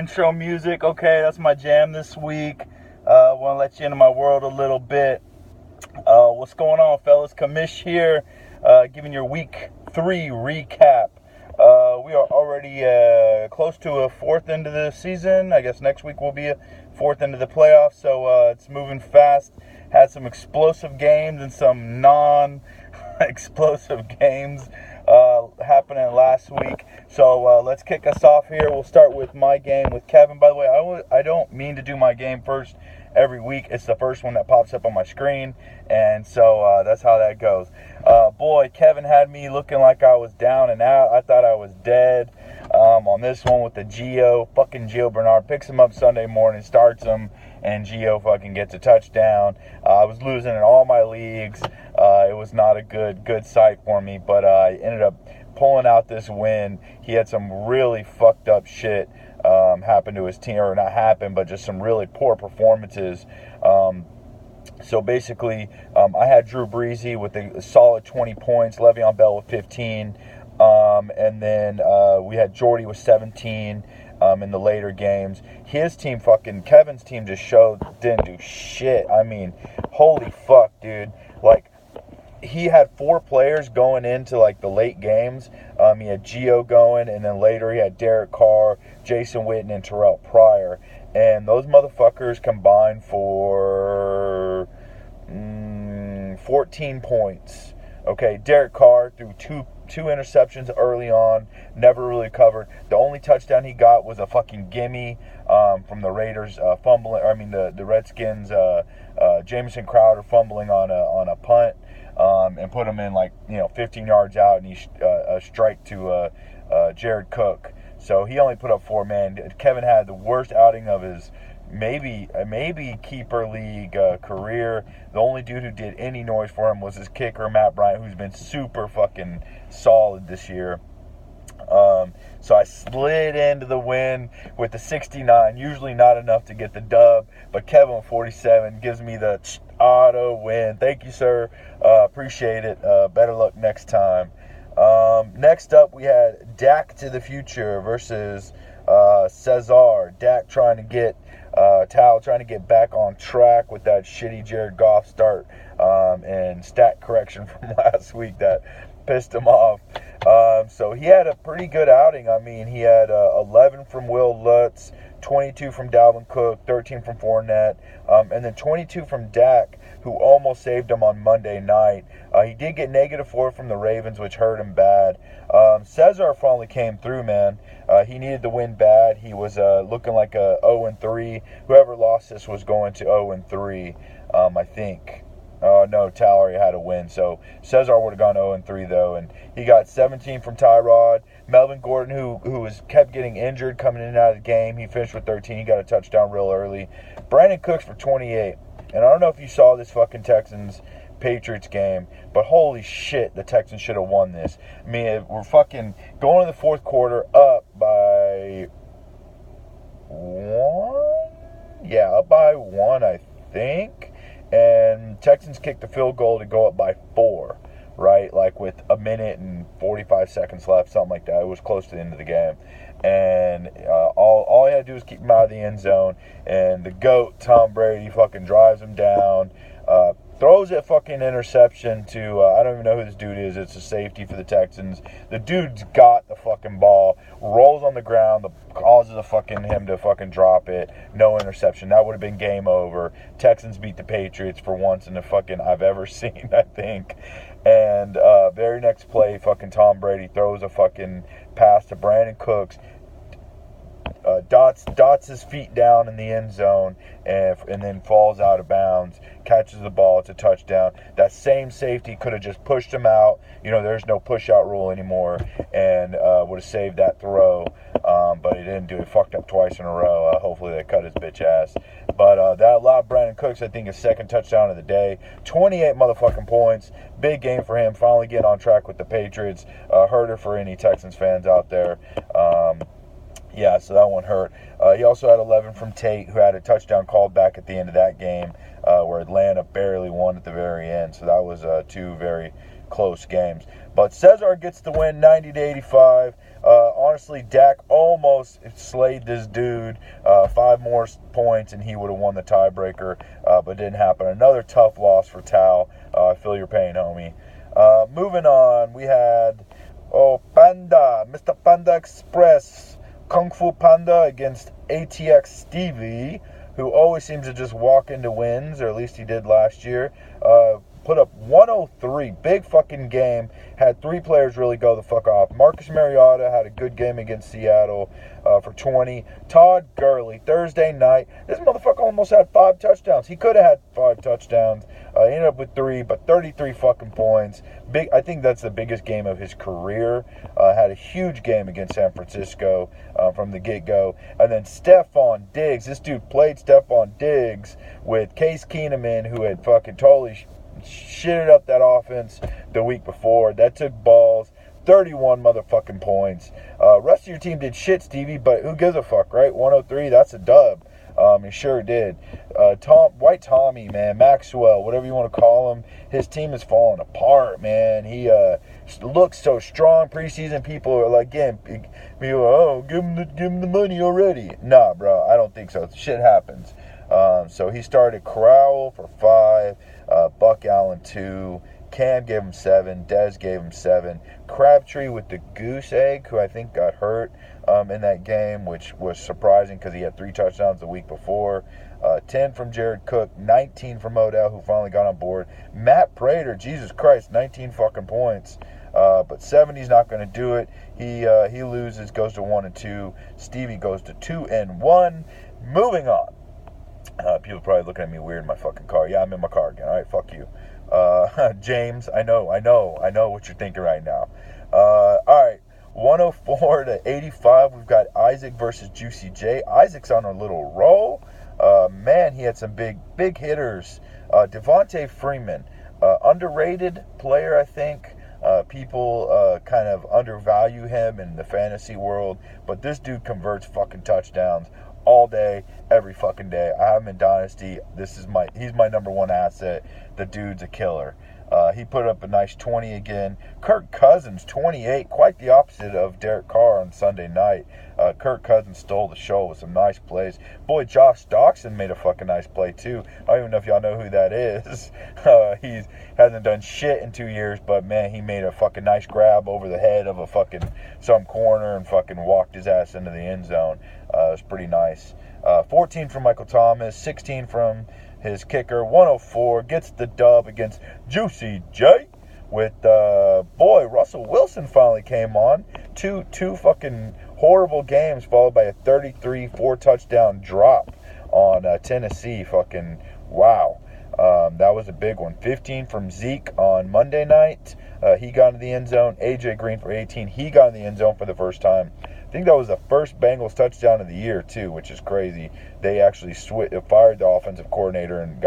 intro music. Okay, that's my jam this week. I want to let you into my world a little bit. What's going on, fellas? Kamish here, giving your week 3 recap. We are already close to a fourth into the season. I guess next week will be a fourth into the playoffs, so it's moving fast. Had some explosive games and some non-explosive games happening last week. So let's kick us off here. We'll start with my game with Kevin. By the way, I don't mean to do my game first every week. It's the first one that pops up on my screen, and so that's how that goes. Boy, Kevin had me looking like I was down and out. I thought I was dead on this one with the Gio. Fucking Gio Bernard picks him up Sunday morning, starts him, and Gio fucking gets a touchdown. I was losing in all my leagues. It was not a good sight for me, but I ended up pulling out this win. He had some really fucked up shit happen to his team, or not happen, but just some really poor performances. So basically, I had Drew Brees with a solid 20 points, Le'Veon Bell with 15, and then we had Jordy with 17 in the later games. His team, Kevin's team, just didn't do shit. I mean, holy fuck, dude. Like, he had 4 players going into like the late games. He had Gio going, and then later he had Derek Carr, Jason Witten, and Terrell Pryor. And those motherfuckers combined for 14 points. Okay, Derek Carr threw two interceptions early on, never really covered. The only touchdown he got was a fucking gimme from the Raiders fumbling. The Redskins, Jamison Crowder fumbling on a punt. And put him in 15 yards out, and he a strike to Jared Cook. So he only put up 4 men. Kevin had the worst outing of his maybe keeper league career. The only dude who did any noise for him was his kicker, Matt Bryant, who's been super fucking solid this year. So I slid into the win with the 69, usually not enough to get the dub, but Kevin with 47 gives me the auto win. Thank you, sir. Appreciate it. Better luck next time. Next up, we had Dak to the future versus Cesar. Dak trying to get back on track with that shitty Jared Goff start and stat correction from last week that pissed him off. So he had a pretty good outing. I mean, he had 11 from Will Lutz, 22 from Dalvin Cook, 13 from Fournette, and then 22 from Dak, who almost saved him on Monday night. He did get -4 from the Ravens, which hurt him bad. Cesar finally came through, man. He needed the win bad. He was looking like a 0-3. Whoever lost this was going to 0-3, I think. No, Tallery had a win, so Cesar would have gone 0-3 though, and he got 17 from Tyrod. Melvin Gordon, who kept getting injured coming in and out of the game, he finished with 13. He got a touchdown real early. Brandon Cooks for 28, and I don't know if you saw this fucking Texans-Patriots game, but holy shit, the Texans should have won this. I mean, we're fucking going to the fourth quarter up by 1? Yeah, up by 1, I think. And Texans kicked the field goal to go up by 4, right? Like with a minute and 45 seconds left, something like that. It was close to the end of the game. And all he had to do was keep him out of the end zone. And the GOAT, Tom Brady, fucking drives him down, throws a fucking interception to, I don't even know who this dude is. It's a safety for the Texans. The dude's got the fucking ball, rolls on the ground, causes him to fucking drop it. No interception. That would have been game over. Texans beat the Patriots for once in the fucking I've ever seen, I think. And very next play, fucking Tom Brady throws a fucking pass to Brandon Cooks. Dots his feet down in the end zone and then falls out of bounds, catches the ball. It's a touchdown. That same safety could have just pushed him out. There's no push-out rule anymore, and would have saved that throw, but he didn't do it. Fucked up twice in a row. Hopefully they cut his bitch ass. But that allowed Brandon Cooks, I think, his second touchdown of the day. 28 motherfucking points. Big game for him. Finally getting on track with the Patriots. Herder for any Texans fans out there. Yeah, so that one hurt. He also had 11 from Tate, who had a touchdown called back at the end of that game, where Atlanta barely won at the very end. So that was 2 very, close games. But Cesar gets the win 90-85. Honestly, Dak almost slayed this dude. 5 more points and he would have won the tiebreaker, but didn't happen. Another tough loss for Tao. I feel your pain, homie. Moving on, we had Panda, Mr. Panda Express, Kung Fu Panda against ATX Stevie, who always seems to just walk into wins, or at least he did last year. Put up 103, big fucking game. Had 3 players really go the fuck off. Marcus Mariota had a good game against Seattle for 20. Todd Gurley, Thursday night. This motherfucker almost had 5 touchdowns. He could have had 5 touchdowns. Ended up with 3, but 33 fucking points. Big. I think that's the biggest game of his career. Had a huge game against San Francisco from the get-go. And then Stephon Diggs. This dude played Stephon Diggs with Case Keenum, who had fucking totally shitted up that offense the week before. That took balls. 31 motherfucking points. Rest of your team did shit, Stevie, but who gives a fuck, right? 103, that's a dub. He sure did. White Tommy, man, Maxwell, whatever you want to call him, his team is falling apart, man. He looks so strong. Preseason people are like, give him the money already. Nah, bro, I don't think so. Shit happens. So he started Crowell for 5, Buck Allen 2, Cam gave him 7, Dez gave him 7, Crabtree with the goose egg, who I think got hurt in that game, which was surprising because he had 3 touchdowns the week before. 10 from Jared Cook, 19 from Odell, who finally got on board. Matt Prater, Jesus Christ, 19 fucking points. But 70's not going to do it. He loses, goes to 1-2. Stevie goes to 2-1. Moving on. People probably looking at me weird in my fucking car. Yeah, I'm in my car again. All right, fuck you. James, I know what you're thinking right now. All right, 104-85. We've got Isaac versus Juicy J. Isaac's on a little roll. Man, he had some big hitters. Devontae Freeman, underrated player, I think. People kind of undervalue him in the fantasy world, but this dude converts fucking touchdowns all day, every fucking day. I have him in Dynasty. He's my number 1 asset. The dude's a killer. He put up a nice 20 again. Kirk Cousins, 28. Quite the opposite of Derek Carr on Sunday night. Kirk Cousins stole the show with some nice plays. Boy, Josh Doxson made a fucking nice play too. I don't even know if y'all know who that is. He hasn't done shit in 2 years, but man, he made a fucking nice grab over the head of some corner and fucking walked his ass into the end zone. It was pretty nice. 14 from Michael Thomas, 16 from his kicker. 104 gets the dub against Juicy J. With Russell Wilson finally came on. Two fucking horrible games followed by a 33 4-touchdown drop on Tennessee. Fucking wow. That was a big one. 15 from Zeke on Monday night. He got into the end zone. AJ Green for 18. He got in the end zone for the first time. I think that was the first Bengals touchdown of the year, too, which is crazy. They actually fired the offensive coordinator and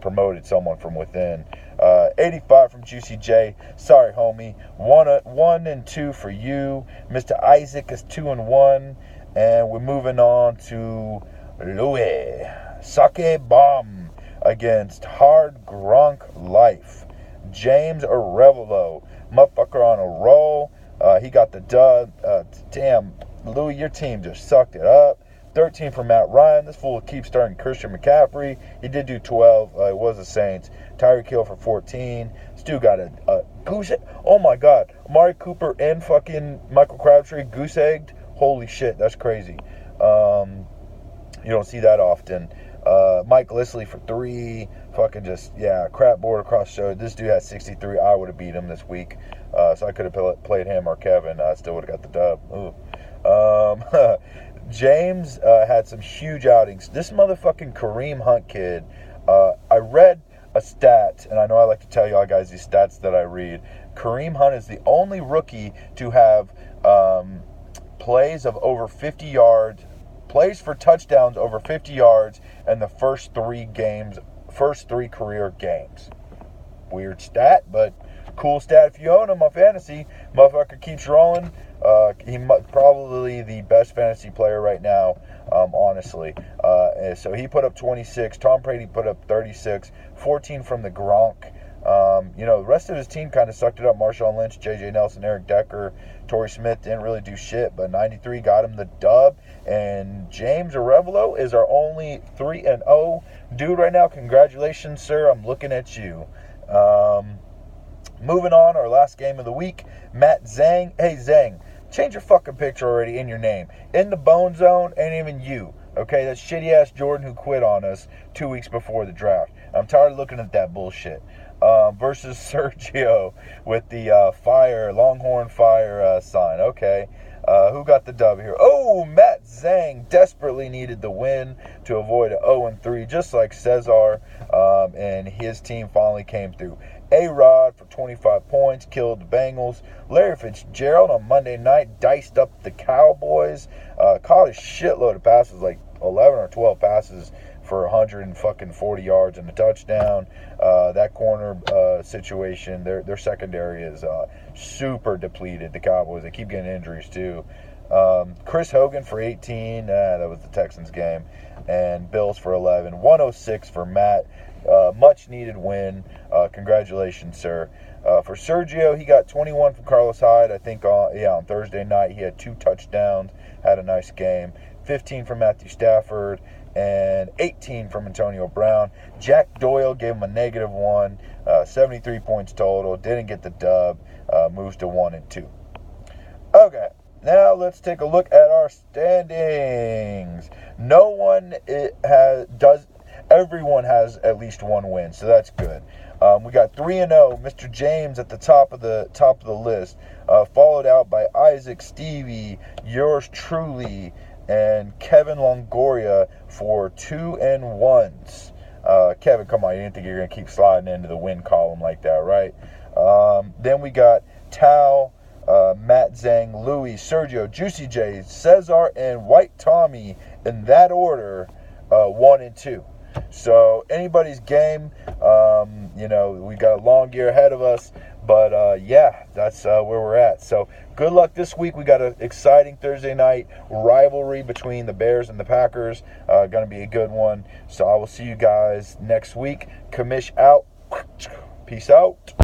promoted someone from within. 85 from Juicy J. Sorry, homie. 1 and 2 for you. Mr. Isaac is 2-1. And we're moving on to Louis Sake Bomb against Hard Gronk Life. James Arevalo. Motherfucker on a roll. He got the dub. Damn, Louis, your team just sucked it up. 13 for Matt Ryan. This fool keeps starting Christian McCaffrey. He did do 12. It was the Saints. Tyreek Hill for 14. Stu got a goose egg. Oh my God. Amari Cooper and fucking Michael Crabtree goose egged. Holy shit, that's crazy. You don't see that often. Mike Lisley for 3. Fucking just, crap board across the show. This dude had 63. I would have beat him this week. So I could have played him or Kevin. I still would have got the dub. Ooh. James had some huge outings. This motherfucking Kareem Hunt kid, I read a stat, and I know I like to tell y'all guys these stats that I read. Kareem Hunt is the only rookie to have plays of over 50 yards, plays for touchdowns over 50 yards in the first 3 career games. Weird stat, but cool stat if you own him on fantasy. Motherfucker keeps rolling. He's probably the best fantasy player right now, honestly. So he put up 26. Tom Brady put up 36. 14 from the Gronk. The rest of his team kind of sucked it up. Marshawn Lynch, J.J. Nelson, Eric Decker, Torrey Smith didn't really do shit, but 93 got him the dub. And James Arevalo is our only 3-0 dude right now. Congratulations, sir. I'm looking at you. Moving on, our last game of the week, Matt Zhang. Hey, Zhang, change your fucking picture already in your name. In the Bone Zone, ain't even you. Okay, that shitty-ass Jordan who quit on us 2 weeks before the draft. I'm tired of looking at that bullshit. Versus Sergio with the Longhorn Fire sign. Okay, who got the dub here? Oh, Matt Zhang desperately needed the win to avoid an 0-3, just like Cesar, and his team finally came through. A-Rod for 25 points, killed the Bengals. Larry Fitzgerald on Monday night diced up the Cowboys, caught a shitload of passes, like 11 or 12 passes for 140 yards and a touchdown. That corner situation, their secondary is super depleted, the Cowboys. They keep getting injuries too. Chris Hogan for 18, that was the Texans game, and Bills for 11. 106 for Matt. Much needed win. Congratulations, sir. For Sergio, he got 21 from Carlos Hyde. I think on Thursday night he had 2 touchdowns, had a nice game. 15 from Matthew Stafford and 18 from Antonio Brown. Jack Doyle gave him a -1, 73 points total. Didn't get the dub. Moves to 1-2. Okay, now let's take a look at our standings. Everyone has at least one win, so that's good. We got 3-0. Mr. James at the top of the list, followed out by Isaac, Stevie, yours truly, and Kevin Longoria for 2-1s. Kevin, come on, you didn't think you were gonna keep sliding into the win column like that, right? Then we got Tao, Matt Zhang, Louis, Sergio, Juicy J, Cesar, and White Tommy in that order, 1 and 2. So anybody's game. We got a long year ahead of us, but that's where we're at. So good luck this week. We got an exciting Thursday night rivalry between the Bears and the Packers. Going to be a good one. So I will see you guys next week. Commish out. Peace out.